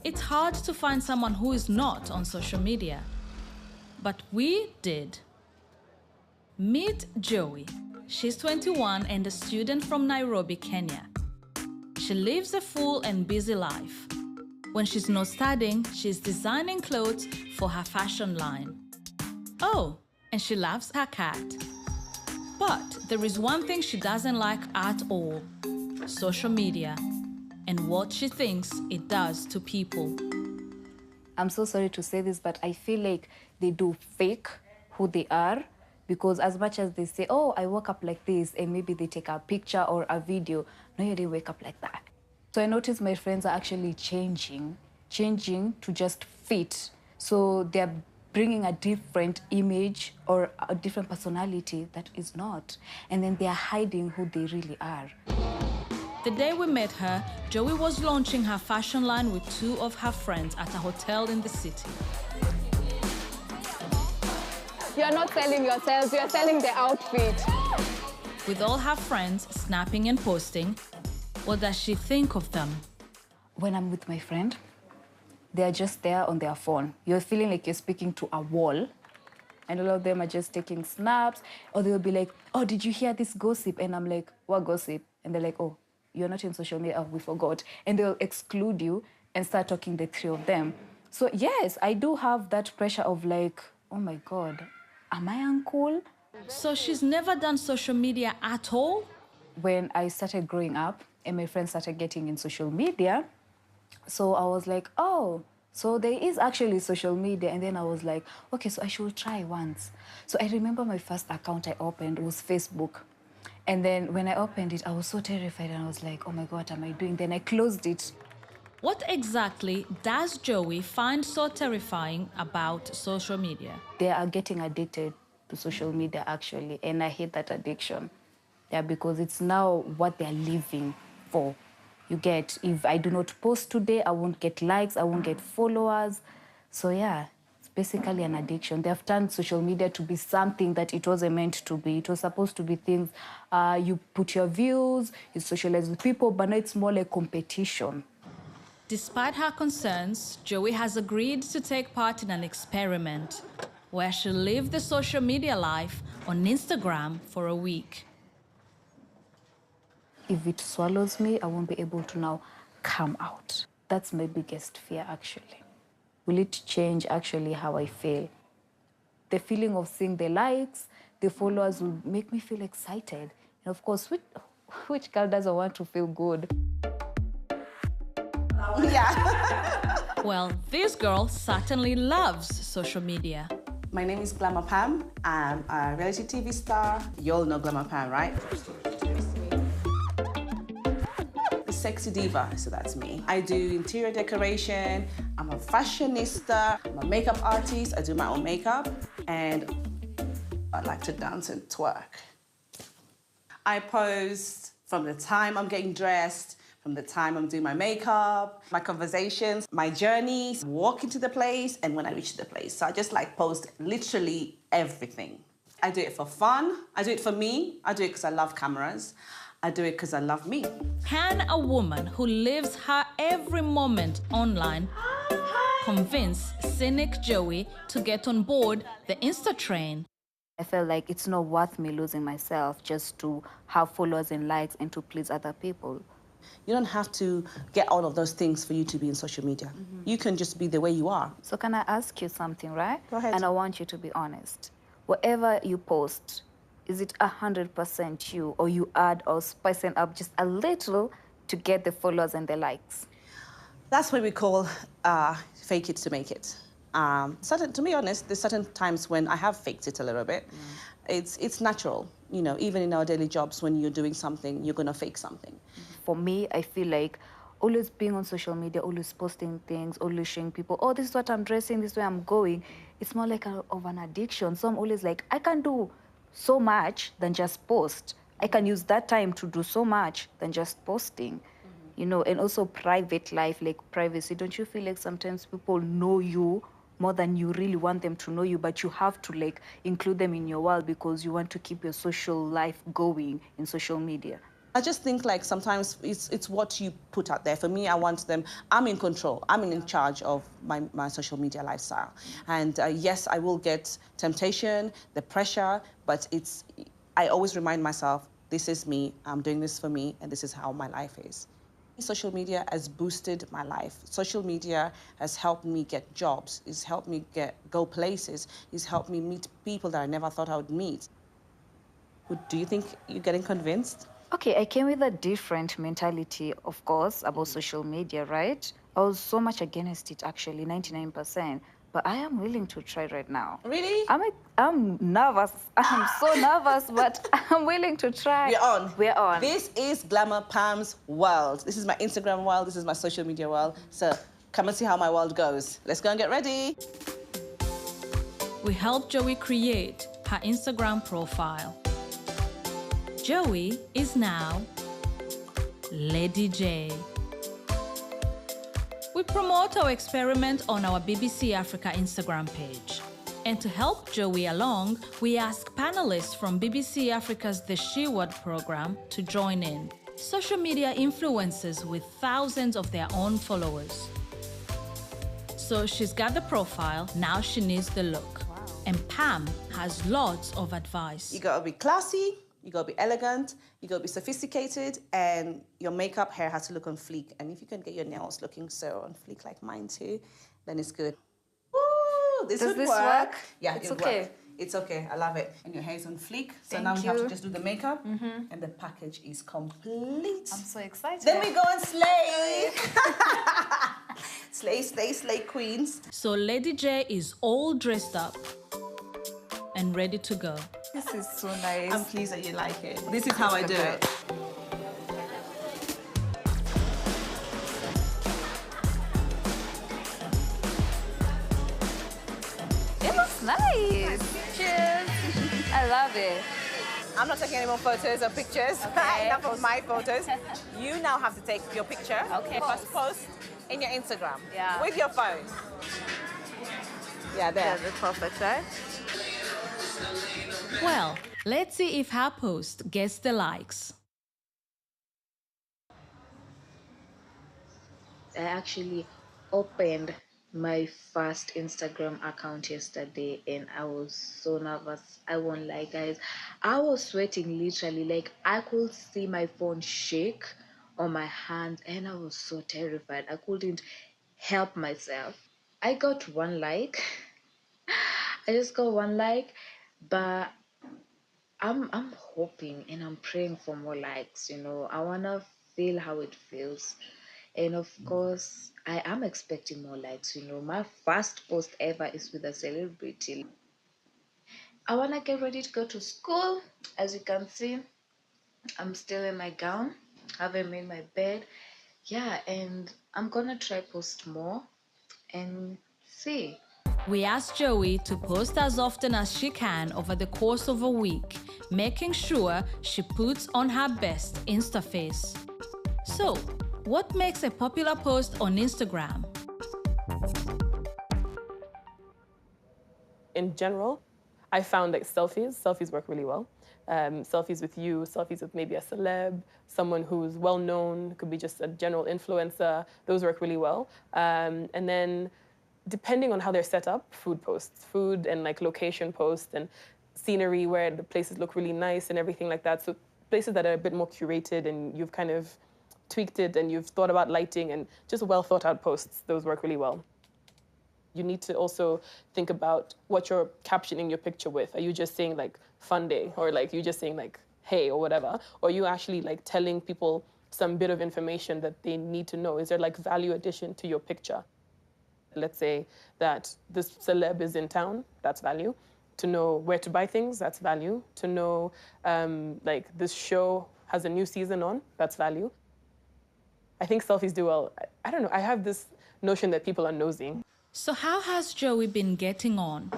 It's hard to find someone who is not on social media. But we did. Meet Joey. She's 21 and a student from Nairobi, Kenya. She lives a full and busy life. When she's not studying, she's designing clothes for her fashion line. Oh, and she loves her cat. But there is one thing she doesn't like at all: social media and what she thinks it does to people. I'm so sorry to say this, but I feel like they do fake who they are, because as much as they say, oh, I woke up like this, and maybe they take a picture or a video, no, you didn't wake up like that. So I noticed my friends are actually changing to just fit. So they're bringing a different image or a different personality that is not. And then they are hiding who they really are. The day we met her, Joey was launching her fashion line with two of her friends at a hotel in the city. You're not selling yourselves, you're selling the outfit. With all her friends snapping and posting, what does she think of them? When I'm with my friend, they're just there on their phone. You're feeling like you're speaking to a wall, and all of them are just taking snaps, or they'll be like, oh, did you hear this gossip? And I'm like, what gossip? And they're like, oh, you're not in social media, oh, we forgot. And they'll exclude you and start talking, the three of them. So yes, I do have that pressure of like, oh my God, am I uncool? So she's never done social media at all? When I started growing up and my friends started getting in social media, so I was like, oh, so there is actually social media. And then I was like, okay, so I should try once. So I remember my first account I opened was Facebook. And then when I opened it, I was so terrified and I was like, oh my God, what am I doing? Then I closed it. What exactly does Joey find so terrifying about social media? They are getting addicted to social media, actually, and I hate that addiction. Yeah, because it's now what they're living for. You get, if I do not post today, I won't get likes, I won't get followers. So yeah, it's basically an addiction. They have turned social media to be something that it wasn't meant to be. It was supposed to be things, you put your views, you socialize with people, but now it's more like competition. Despite her concerns, Joey has agreed to take part in an experiment where she'll live the social media life on Instagram for a week. If it swallows me, I won't be able to now come out. That's my biggest fear, actually. Will it change actually how I feel? The feeling of seeing the likes, the followers will make me feel excited. And of course, which girl doesn't want to feel good? Yeah. Well, this girl certainly loves social media. My name is Glamour Pam. I'm a reality TV star. You all know Glamour Pam, right? The sexy diva, so that's me. I do interior decoration. I'm a fashionista. I'm a makeup artist. I do my own makeup. And I like to dance and twerk. I post from the time I'm getting dressed, from the time I'm doing my makeup, my conversations, my journeys, walking to the place, and when I reach the place. So I just like post literally everything. I do it for fun. I do it for me. I do it because I love cameras. I do it because I love me. Can a woman who lives her every moment online convince cynic Joey to get on board the Insta train? I felt like it's not worth me losing myself just to have followers and likes and to please other people. You don't have to get all of those things for you to be in social media. You can just be the way you are. So can I ask you something, right? Go ahead. And I want you to be honest. Whatever you post, is it 100% you, or you add or spice it up just a little to get the followers and the likes? That's what we call fake it to make it. To be honest, there's certain times when I have faked it a little bit. It's natural. You know, even in our daily jobs, when you're doing something, you're gonna fake something. For me, I feel like always being on social media, always posting things, always showing people, oh, this is what I'm dressing, this is where I'm going. It's more like of an addiction. So I'm always like, I can do so much than just post. I can use that time to do so much than just posting. You know, and also private life, like privacy. Don't you feel like sometimes people know you more than you really want them to know you, but you have to like include them in your world because you want to keep your social life going in social media? I just think like sometimes it's what you put out there. For me, I want them, I'm in control. I'm in charge of my social media lifestyle. And yes, I will get temptation, the pressure, but I always remind myself, this is me, I'm doing this for me, and this is how my life is. Social media has boosted my life. Social media has helped me get jobs. It's helped me go places. It's helped me meet people that I never thought I would meet. Do you think you're getting convinced? Okay, I came with a different mentality, of course, about social media, right? I was so much against it, actually, 99%. But I am willing to try right now. Really? I'm nervous. I'm so nervous, but I'm willing to try. We're on. We're on. This is Glamour Pam's world. This is my Instagram world. This is my social media world. So come and see how my world goes. Let's go and get ready. We helped Joey create her Instagram profile. Joey is now Lady J. We promote our experiment on our BBC Africa Instagram page. And to help Joey along, we ask panelists from BBC Africa's The She Word program to join in. Social media influencers with thousands of their own followers. So she's got the profile, now she needs the look. Wow. And Pam has lots of advice. You gotta be classy, you gotta be elegant, you gotta be sophisticated, and your makeup, hair has to look on fleek. And if you can get your nails looking so on fleek like mine too, then it's good. Ooh, this would work. Yeah, it's it'll okay. work. It's okay, I love it. And your hair's on fleek, so Thank now you have you. to just do the makeup, and the package is complete. I'm so excited. Then we go and slay. Slay, slay, slay, queens. So Lady J is all dressed up and ready to go. This is so nice. I'm pleased that you like it. This is how I do it. It looks nice. Cheers. I love it. I'm not taking any more photos or pictures. Okay. Enough of my photos. You now have to take your picture. Okay. First post in your Instagram. Yeah. With your phone. Yeah, there. That's perfect, right? Well, let's see if her post gets the likes. I actually opened my first Instagram account yesterday and I was so nervous. I won't lie, guys. I was sweating literally, like I could see my phone shake on my hands and I was so terrified. I couldn't help myself. I got one like. I just got one like, but I'm hoping and I'm praying for more likes, you know. I wanna feel how it feels. And of course, I am expecting more likes, you know. My first post ever is with a celebrity. I wanna get ready to go to school. As you can see, I'm still in my gown, haven't made my bed. Yeah, and I'm gonna try post more and see. We asked Joey to post as often as she can over the course of a week, making sure she puts on her best Insta face. So, what makes a popular post on Instagram? In general, I found like selfies work really well. Selfies with you, selfies with maybe a celeb, someone who's well known, could be just a general influencer, those work really well. And then depending on how they're set up, food posts, food and like location posts and scenery where the places look really nice and everything like that. So places that are a bit more curated and you've kind of tweaked it and you've thought about lighting and just well thought out posts, those work really well. You need to also think about what you're captioning your picture with. Are you just saying like fun day or like you just saying like hey or whatever? Or are you actually like telling people some bit of information that they need to know? Is there like value addition to your picture? Let's say that this celeb is in town, that's value. To know where to buy things, that's value. To know like this show has a new season on, that's value. I think selfies do well. I don't know, I have this notion that people are nosy. So how has Joey been getting on?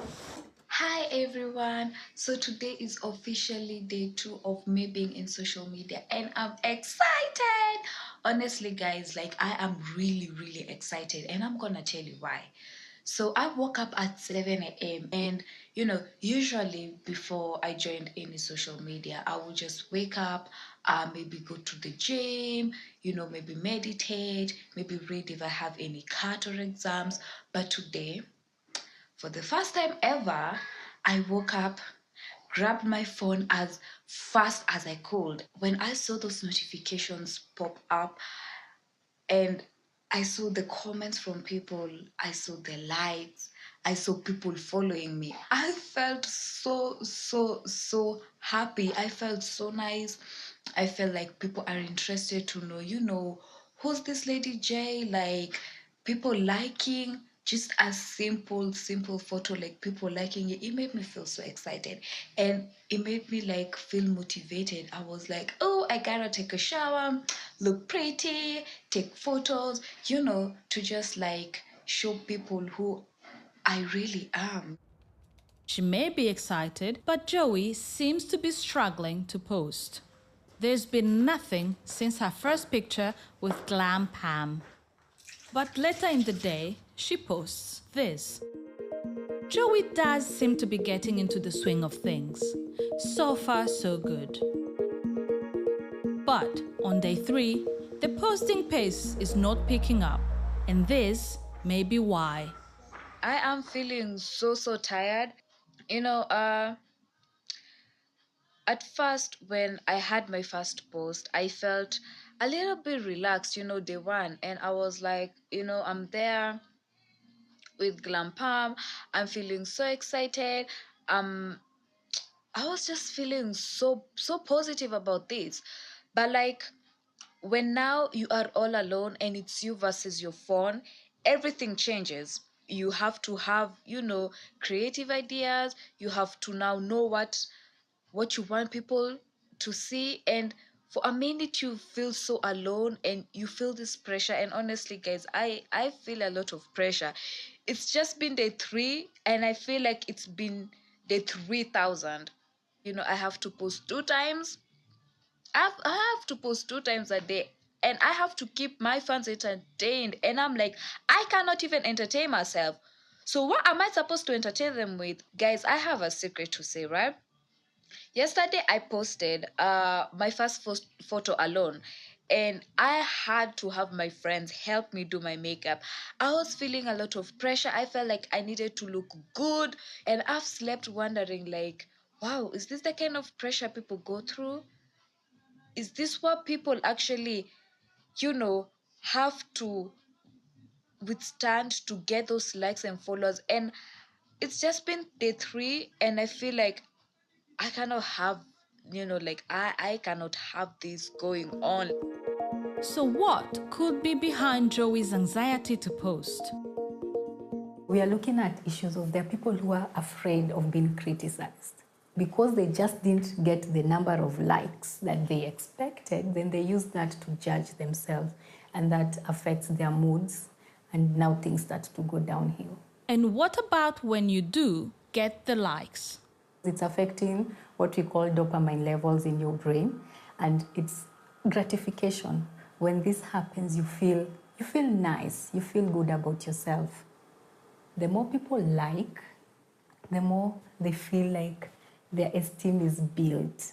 Hi everyone, so today is officially day 2 of me being in social media and I'm excited. Honestly guys, like I am really excited and I'm gonna tell you why. So I woke up at 7 a.m. and you know, usually before I joined any social media, I would just wake up, maybe go to the gym, maybe meditate, maybe read if I have any CAT or exams. But today, for the first time ever, I woke up, grabbed my phone as fast as I could. When I saw those notifications pop up and I saw the comments from people, I saw the likes, I saw people following me, I felt so happy. I felt so nice. I felt like people are interested to know, who's this Lady J? Like, people liking just a simple photo, like people liking it. It made me feel so excited, and it made me like feel motivated. I was like, oh, I gotta take a shower, look pretty, take photos, to just like show people who I really am. She may be excited, but Joey seems to be struggling to post. There's been nothing since her first picture with Glam Pam. But later in the day, she posts this. Joey does seem to be getting into the swing of things. So far, so good. But on day 3, the posting pace is not picking up, and this may be why. I am feeling so tired. At first, when I had my first post, I felt a little bit relaxed, day one. And I was like, I'm there with Glam Pam. I'm feeling so excited. I was just feeling so positive about this. But like, when now you are all alone and it's you versus your phone, everything changes. You have to have, creative ideas. You have to now know what you want people to see, and for a minute you feel so alone and you feel this pressure. And honestly, guys, I feel a lot of pressure. It's just been day 3 and I feel like it's been day 3000. I have to post 2 times. I have to post 2 times a day, and I have to keep my fans entertained. And I'm like, I cannot even entertain myself. So what am I supposed to entertain them with? Guys, I have a secret to say, right? Yesterday I posted my first photo alone, and I had to have my friends help me do my makeup. I was feeling a lot of pressure. I felt like I needed to look good, and I've slept wondering like, wow, is this the kind of pressure people go through? Is this what people actually, have to withstand to get those likes and followers? And it's just been day 3 and I feel like I cannot have, I cannot have this going on. So what could be behind Joey's anxiety to post? We are looking at issues of there are people who are afraid of being criticized. Because they just didn't get the number of likes that they expected, then they use that to judge themselves, and that affects their moods, and now things start to go downhill. And what about when you do get the likes? It's affecting what we call dopamine levels in your brain, and it's gratification. When this happens, you feel nice, you feel good about yourself. The more people like, the more they feel like their esteem is built,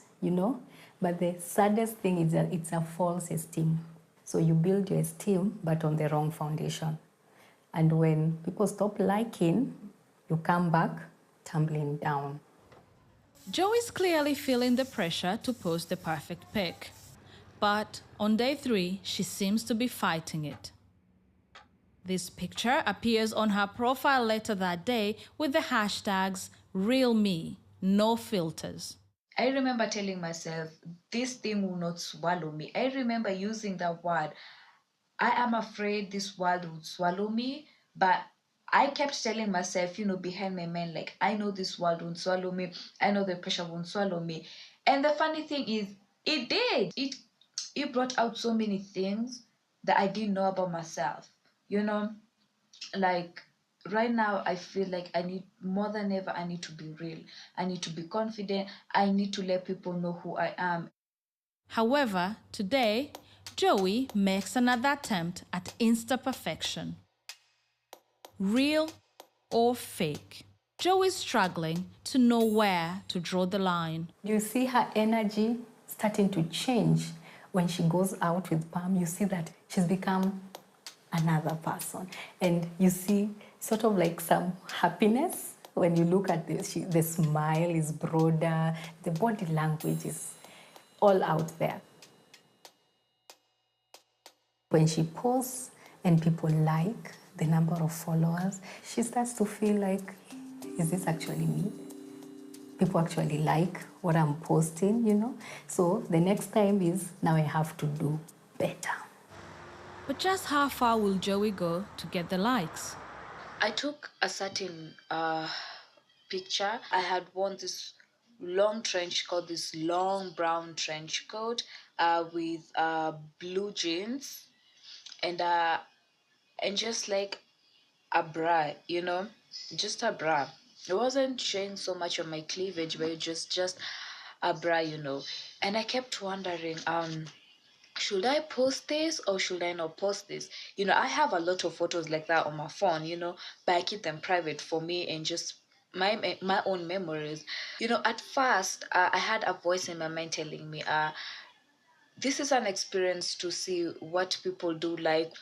But the saddest thing is that it's a false esteem. So you build your esteem, but on the wrong foundation. And when people stop liking, you come back tumbling down. Joey's clearly feeling the pressure to post the perfect pic. But on day 3, she seems to be fighting it. This picture appears on her profile later that day with the hashtags #RealMe. No filters. I remember telling myself, this thing will not swallow me. I remember using that word. I am afraid this world would swallow me, but I kept telling myself, behind my mind, like, I know this world won't swallow me. I know the pressure won't swallow me. And the funny thing is, it did. It brought out so many things that I didn't know about myself. Like, right now, I feel like more than ever, I need to be real. I need to be confident. I need to let people know who I am. However, today, Joey makes another attempt at Insta perfection. Real or fake? Joey's struggling to know where to draw the line. You see her energy starting to change. When she goes out with Pam, you see that she's become another person. And you see sort of like some happiness when you look at this. The smile is broader, the body language is all out there. When she posts and people like the number of followers, she starts to feel like, is this actually me? People actually like what I'm posting, you know? So the next time is, now I have to do better. But just how far will Joey go to get the likes? I took a certain picture. I had worn this long trench coat, this long brown trench coat with blue jeans and just like a bra, you know, just a bra. It wasn't showing so much of my cleavage, but it just a bra, you know. And I kept wondering, should I post this or should I not post this? You know, I have a lot of photos like that on my phone, you know, but I keep them private for me and just my own memories. You know, at first, I had a voice in my mind telling me, this is an experience to see what people do like.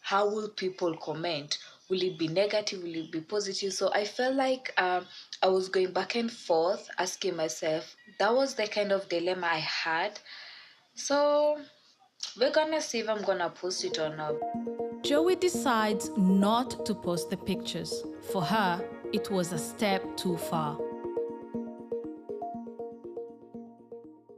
How will people comment? Will it be negative? Will it be positive? So I felt like I was going back and forth, asking myself. That was the kind of dilemma I had. So we're gonna see if I'm gonna post it or not. Joey decides not to post the pictures. For her, it was a step too far.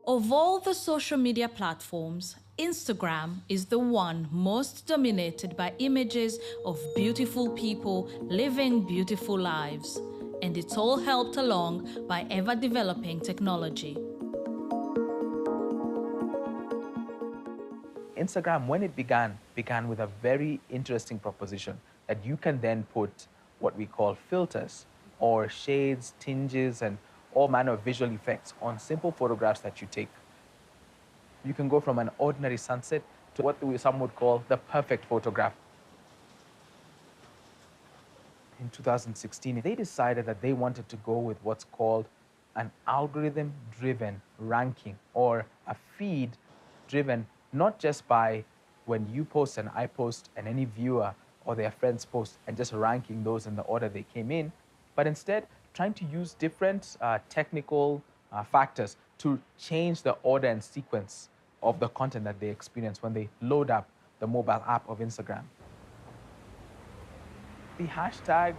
Of all the social media platforms, Instagram is the one most dominated by images of beautiful people living beautiful lives. And it's all helped along by ever-developing technology. Instagram, when it began with a very interesting proposition that you can then put what we call filters or shades, tinges, and all manner of visual effects on simple photographs that you take. You can go from an ordinary sunset to what some would call the perfect photograph. In 2016, they decided that they wanted to go with what's called an algorithm-driven ranking, or a feed driven not just by when you post and I post and any viewer or their friends post and just ranking those in the order they came in, but instead trying to use different technical factors to change the order and sequence of the content that they experience when they load up the mobile app of Instagram. The hashtag,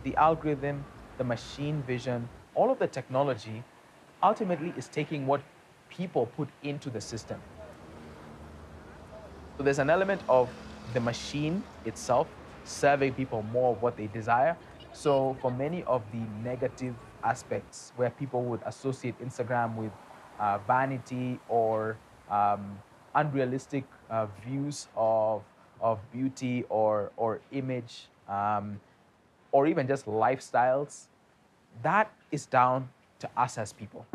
the algorithm, the machine vision, all of the technology ultimately is taking what people put into the system. So there's an element of the machine itself serving people more of what they desire. So for many of the negative aspects where people would associate Instagram with vanity or unrealistic views of beauty or image, or even just lifestyles, that is down to us as people.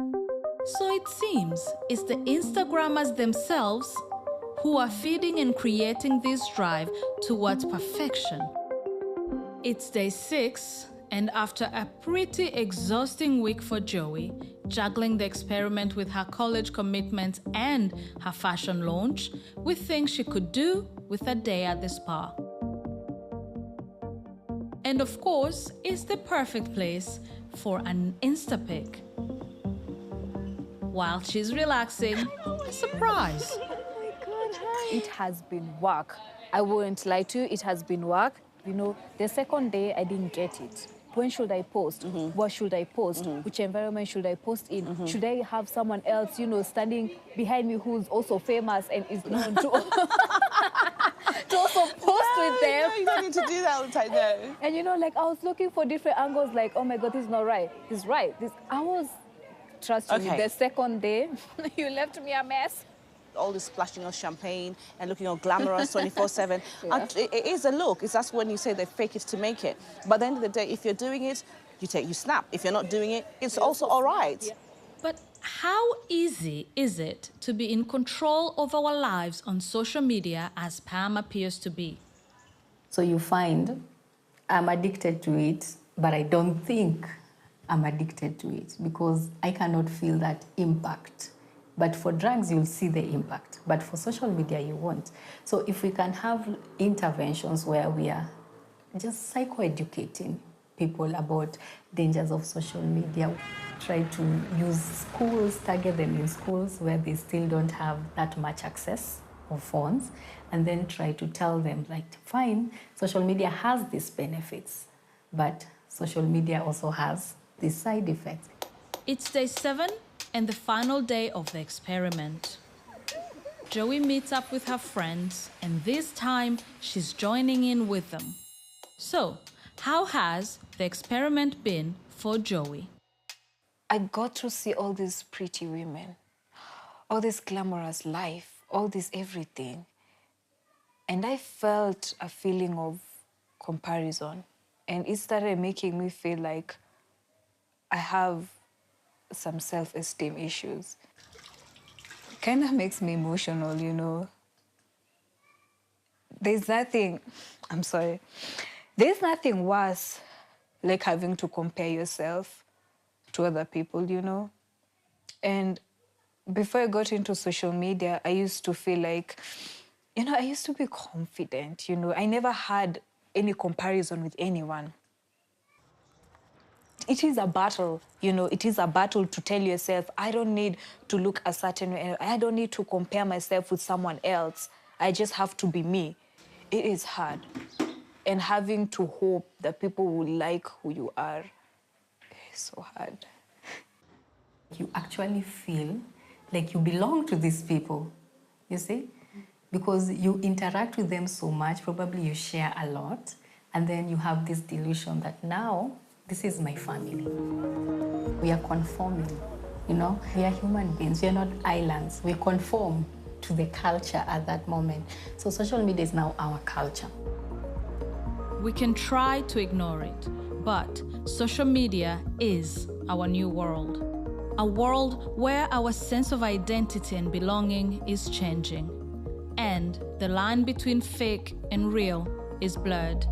So it seems it's the Instagrammers themselves who are feeding and creating this drive towards perfection. It's day 6, and after a pretty exhausting week for Joey, juggling the experiment with her college commitments and her fashion launch, we think she could do with a day at the spa. And of course, it's the perfect place for an Insta pic. While she's relaxing, a surprise. It has been work. I won't lie to you, it has been work. You know, the second day, I didn't get it. When should I post? What should I post? Which environment should I post in? Should I have someone else, you know, standing behind me who's also famous and is known to, to also post with them? You don't need to do that all the time, no. And you know, like, I was looking for different angles, like, oh my God, this is not right. This is right. I was, trust me, the second day, you left me a mess. All this splashing of champagne and looking all glamorous 24/7. It is a look. That's when you say they fake it to make it. But at the end of the day, if you're doing it, you snap. If you're not doing it, it's also all right. But how easy is it to be in control of our lives on social media as Pam appears to be? So you find I'm addicted to it, but I don't think I'm addicted to it because I cannot feel that impact But for drugs, you'll see the impact. But for social media, you won't. So if we can have interventions where we are just psychoeducating people about dangers of social media, try to use schools, target them in schools where they still don't have that much access of phones, and then try to tell them, like, fine, social media has these benefits, but social media also has these side effects. It's day 7 and the final day of the experiment. Joey meets up with her friends, and this time she's joining in with them. So, how has the experiment been for Joey? I got to see all these pretty women, all this glamorous life, all this everything. And I felt a feeling of comparison. And it started making me feel like I have some self-esteem issues. Kind of makes me emotional, you know. There's nothing worse like having to compare yourself to other people, you know. And before I got into social media, I used to feel like, you know, I used to be confident, you know. I never had any comparison with anyone. It is a battle, you know. It is a battle to tell yourself, I don't need to look a certain way. I don't need to compare myself with someone else. I just have to be me. It is hard. And having to hope that people will like who you are is so hard. You actually feel like you belong to these people, you see? Because you interact with them so much, probably you share a lot, and then you have this delusion that now, this is my family. We are conforming, you know? We are human beings, we are not islands. We conform to the culture at that moment. So social media is now our culture. We can try to ignore it, but social media is our new world. A world where our sense of identity and belonging is changing, and the line between fake and real is blurred.